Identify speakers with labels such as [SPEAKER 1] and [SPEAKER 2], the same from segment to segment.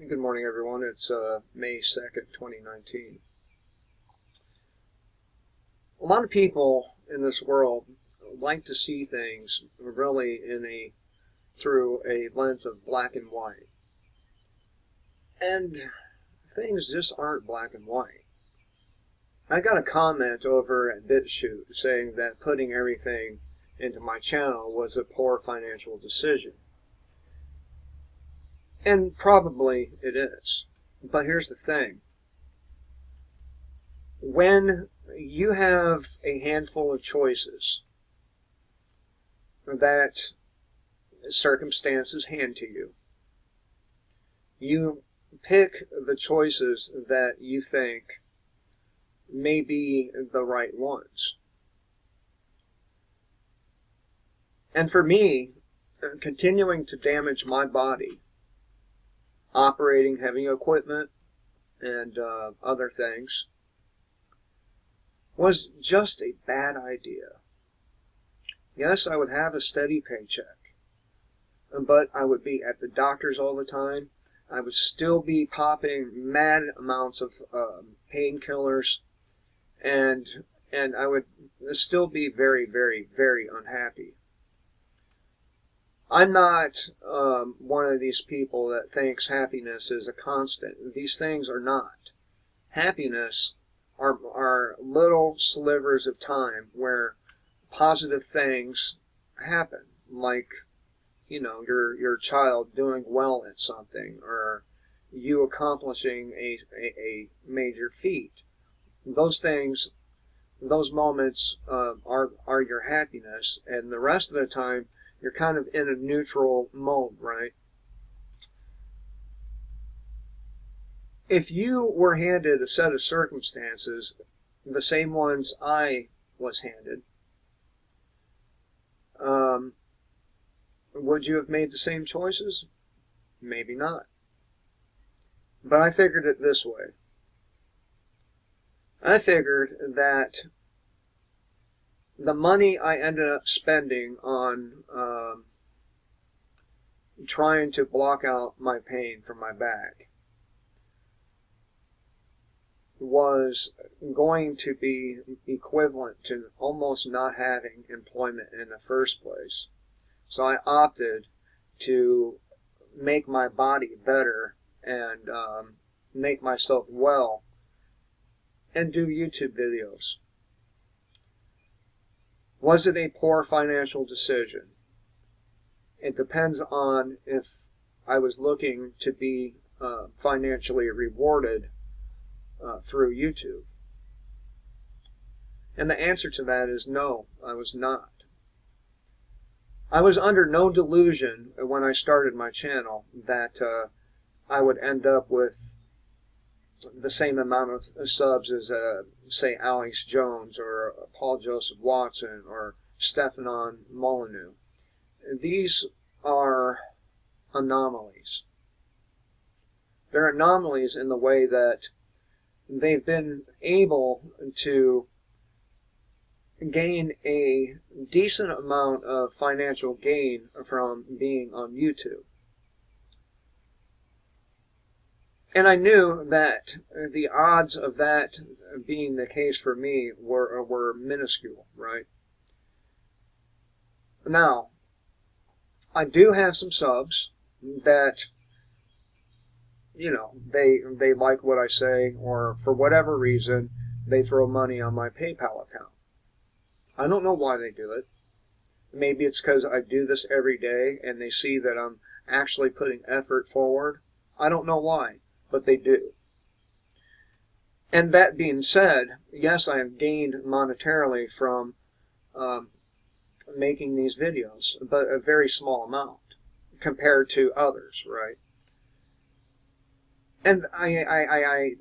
[SPEAKER 1] Good morning, everyone. It's May 2nd, 2019. A lot of people in this world like to see things really through a lens of black and white. And things just aren't black and white. I got a comment over at BitChute saying that putting everything into my channel was a poor financial decision. And probably it is. But here's the thing. When you have a handful of choices that circumstances hand to you, you pick the choices that you think may be the right ones. And for me, continuing to damage my body, operating heavy equipment and other things, was just a bad idea. Yes, I would have a steady paycheck, but I would be at the doctor's all the time. I would still be popping mad amounts of painkillers, and I would still be very, very, very unhappy. I'm not one of these people that thinks happiness is a constant. These things are not. Happiness are little slivers of time where positive things happen, like, your child doing well at something, or you accomplishing a major feat. Those things, those moments are your happiness, and the rest of the time you're kind of in a neutral mode, right? If you were handed a set of circumstances, the same ones I was handed, would you have made the same choices? Maybe not. But I figured it this way. I figured that the money I ended up spending on trying to block out my pain from my back was going to be equivalent to almost not having employment in the first place. So I opted to make my body better and make myself well and do YouTube videos. Was it a poor financial decision? It depends on if I was looking to be financially rewarded through YouTube. And the answer to that is no, I was not. I was under no delusion when I started my channel that I would end up with the same amount of subs as, say, Alex Jones or Paul Joseph Watson or Stefan Molyneux. These are anomalies. They're anomalies in the way that they've been able to gain a decent amount of financial gain from being on YouTube. And I knew that the odds of that being the case for me were minuscule, right? Now, I do have some subs that, they like what I say, or for whatever reason, they throw money on my PayPal account. I don't know why they do it. Maybe it's because I do this every day and they see that I'm actually putting effort forward. I don't know why, but they do. And that being said, yes, I have gained monetarily from making these videos, but a very small amount compared to others, right? And I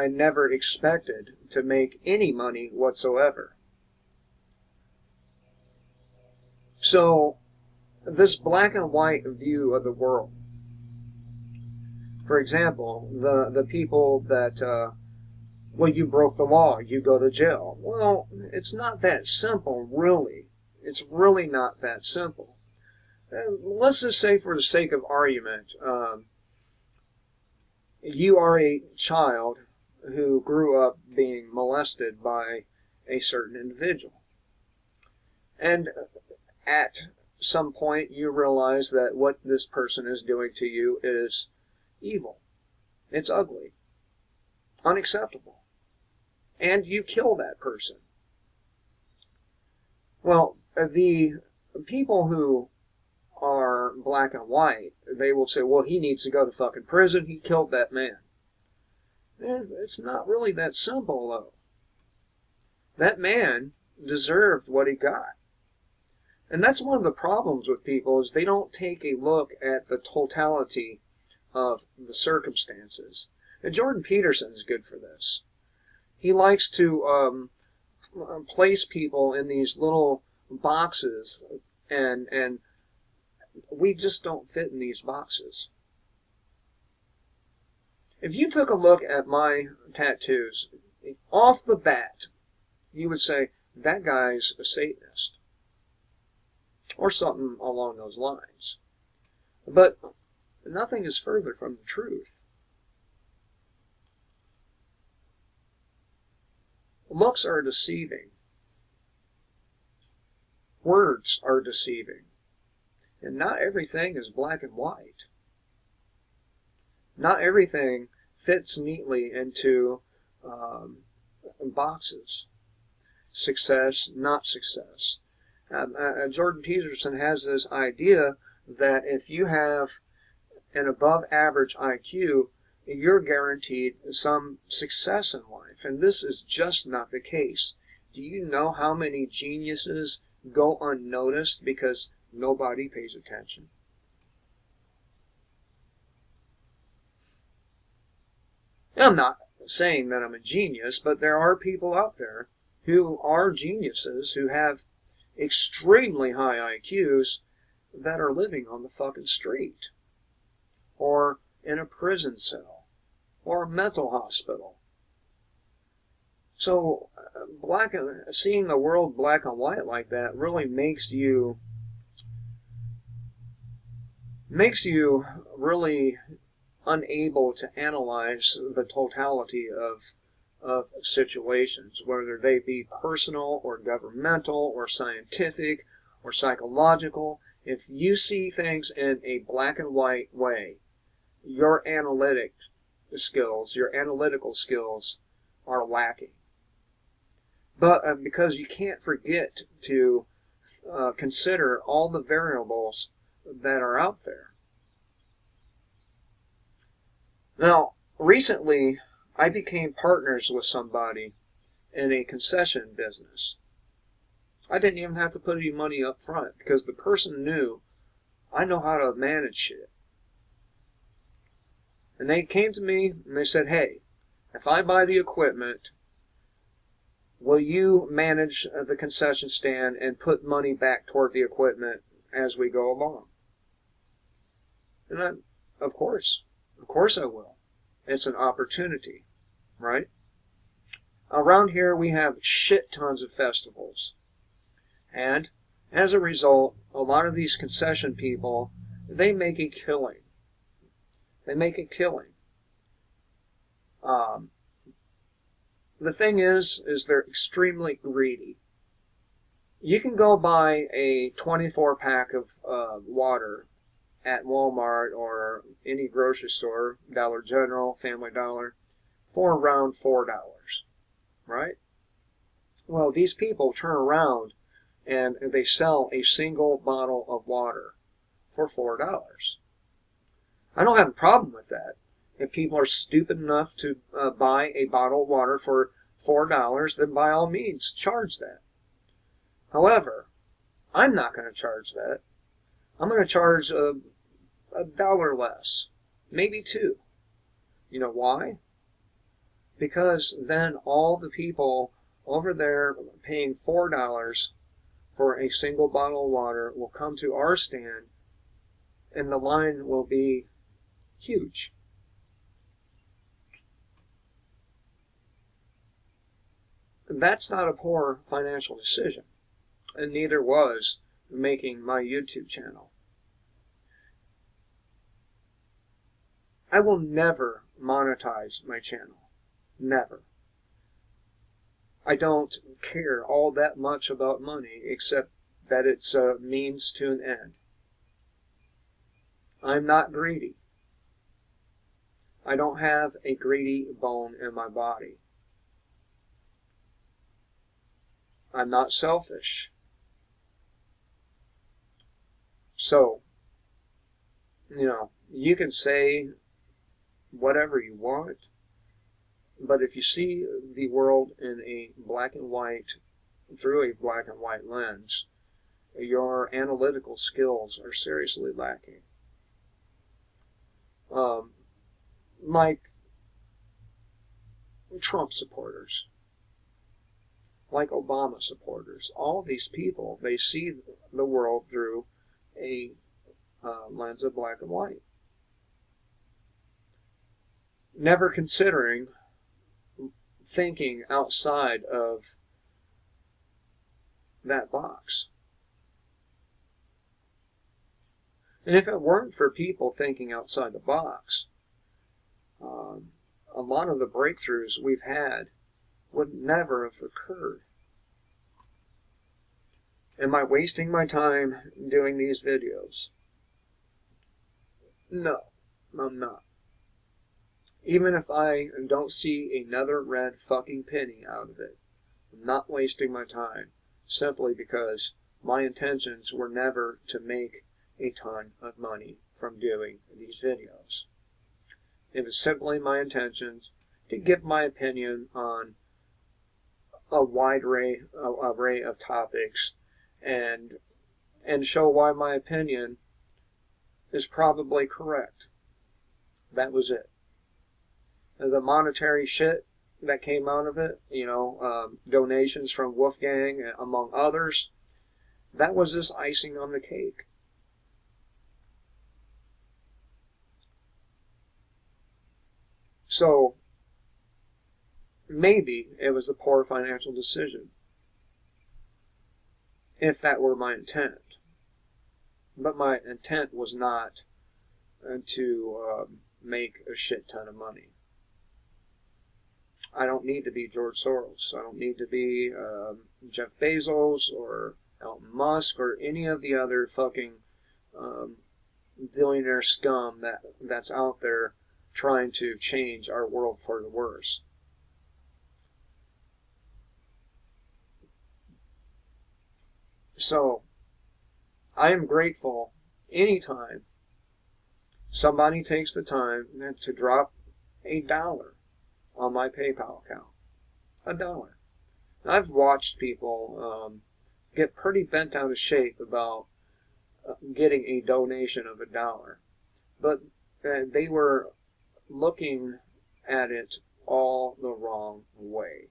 [SPEAKER 1] never expected to make any money whatsoever. So, this black and white view of the world, for example, the people that, you broke the law, you go to jail. Well, it's not that simple, really. It's really not that simple. Let's just say, for the sake of argument, You are a child who grew up being molested by a certain individual. And at some point you realize that what this person is doing to you is evil. It's ugly. Unacceptable. And you kill that person. Well, the people who are black and white, they will say, well, he needs to go to fucking prison. He killed that man. It's not really that simple, though. That man deserved what he got. And that's one of the problems with people, is they don't take a look at the totality of the circumstances. And Jordan Peterson is good for this. He likes to place people in these little boxes, and we just don't fit in these boxes. If you took a look at my tattoos, off the bat, you would say, that guy's a Satanist. Or something along those lines. But nothing is further from the truth. Looks are deceiving. Words are deceiving. And not everything is black and white. Not everything fits neatly into boxes. Success, not success. Jordan Peterson has this idea that if you have an above average IQ, you're guaranteed some success in life. And this is just not the case. Do you know how many geniuses go unnoticed because nobody pays attention? I'm not saying that I'm a genius, but there are people out there who are geniuses, who have extremely high IQs, that are living on the fucking street, or in a prison cell, or a mental hospital. So seeing the world black and white like that really makes you really unable to analyze the totality of situations, whether they be personal or governmental or scientific or psychological. If you see things in a black and white way, your analytical skills are lacking. But because you can't forget to consider all the variables that are out there. Now, recently, I became partners with somebody in a concession business. I didn't even have to put any money up front because the person knew I know how to manage shit. And they came to me and they said, hey, if I buy the equipment, will you manage the concession stand and put money back toward the equipment as we go along? And of course I will. It's an opportunity, right? Around here we have shit tons of festivals. And as a result, a lot of these concession people, they make a killing. The thing is they're extremely greedy. You can go buy a 24-pack of water at Walmart or any grocery store, Dollar General, Family Dollar, for around $4, right? Well, these people turn around and they sell a single bottle of water for $4. I don't have a problem with that. If people are stupid enough to buy a bottle of water for $4, then by all means, charge that. However, I'm not going to charge that. I'm going to charge $1 less, maybe $2. You know why? Because then all the people over there paying $4 for a single bottle of water will come to our stand, and the line will be huge. That's not a poor financial decision, and neither was making my YouTube channel. I will never monetize my channel. Never. I don't care all that much about money, except that it's a means to an end. I'm not greedy. I don't have a greedy bone in my body. I'm not selfish. So, you can say whatever you want, but if you see the world in a black and white, through a black and white lens, your analytical skills are seriously lacking. Like Trump supporters, like Obama supporters, all these people, they see the world through a lens of black and white, never considering thinking outside of that box. And if it weren't for people thinking outside the box, a lot of the breakthroughs we've had would never have occurred. Am I wasting my time doing these videos? No, I'm not. Even if I don't see another red fucking penny out of it, I'm not wasting my time, simply because my intentions were never to make a ton of money from doing these videos. It was simply my intentions to give my opinion on a wide array of topics and show why my opinion is probably correct. That was it. The monetary shit that came out of it, donations from Wolfgang, among others, that was just icing on the cake. So, maybe it was a poor financial decision, if that were my intent. But my intent was not to make a shit ton of money. I don't need to be George Soros. I don't need to be Jeff Bezos or Elon Musk or any of the other fucking billionaire scum that's out there trying to change our world for the worse. So, I am grateful anytime somebody takes the time to drop $1 on my PayPal account. $1. I've watched people get pretty bent out of shape about getting a donation of $1, but they were looking at it all the wrong way.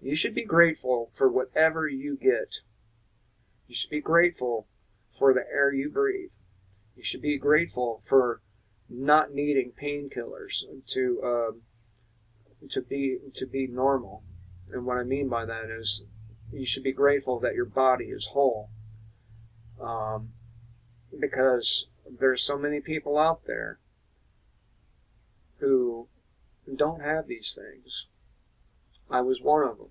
[SPEAKER 1] You should be grateful for whatever you get. You should be grateful for the air you breathe. You should be grateful for not needing painkillers to be normal. And what I mean by that is, you should be grateful that your body is whole. Because there's so many people out there who don't have these things. I was one of them.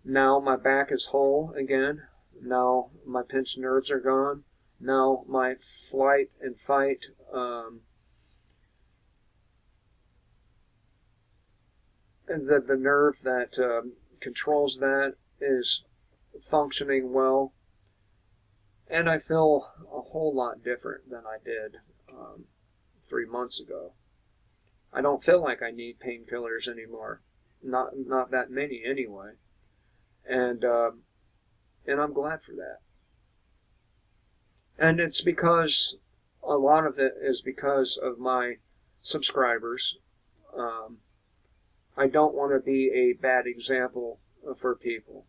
[SPEAKER 1] Now my back is whole again. Now my pinched nerves are gone. Now my flight and fight the nerve that controls that is functioning well. And I feel a whole lot different than I did 3 months ago. I don't feel like I need painkillers anymore. Not that many anyway. And I'm glad for that. And it's because a lot of it is because of my subscribers. I don't want to be a bad example for people.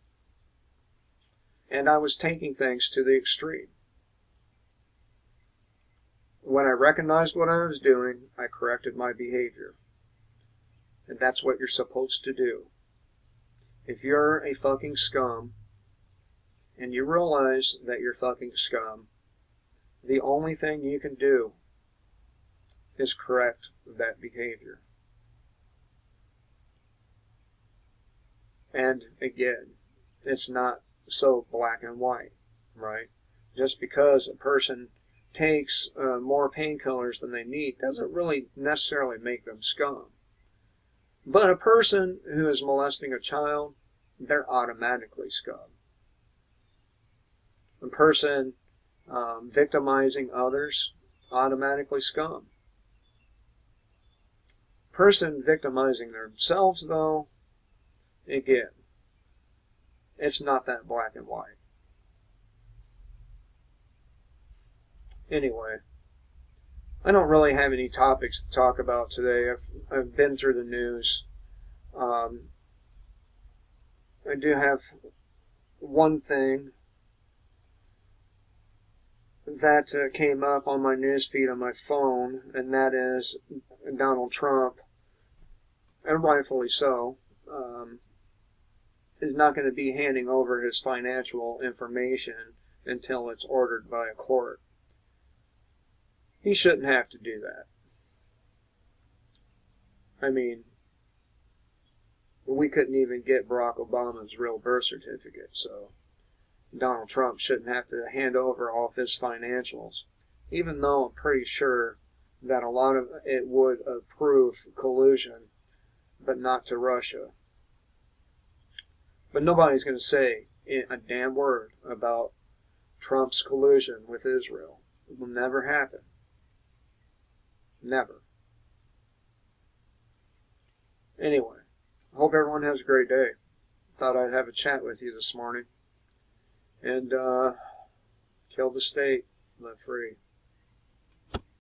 [SPEAKER 1] And I was taking things to the extreme. When I recognized what I was doing, I corrected my behavior. And that's what you're supposed to do. If you're a fucking scum, and you realize that you're fucking scum, the only thing you can do is correct that behavior. And again, it's not so black and white, right? Just because a person takes more painkillers than they need doesn't really necessarily make them scum. But a person who is molesting a child, they're automatically scum. A person victimizing others, automatically scum. Person victimizing themselves, though, again, it's not that black and white. Anyway, I don't really have any topics to talk about today. I've been through the news. I do have one thing that came up on my newsfeed on my phone, and that is Donald Trump, and rightfully so, is not going to be handing over his financial information until it's ordered by a court. He shouldn't have to do that. I mean, we couldn't even get Barack Obama's real birth certificate, so Donald Trump shouldn't have to hand over all of his financials, even though I'm pretty sure that a lot of it would approve collusion, but not to Russia. But nobody's going to say a damn word about Trump's collusion with Israel. It will never happen. Never. Anyway, I hope everyone has a great day. Thought I'd have a chat with you this morning. And kill the state, live free.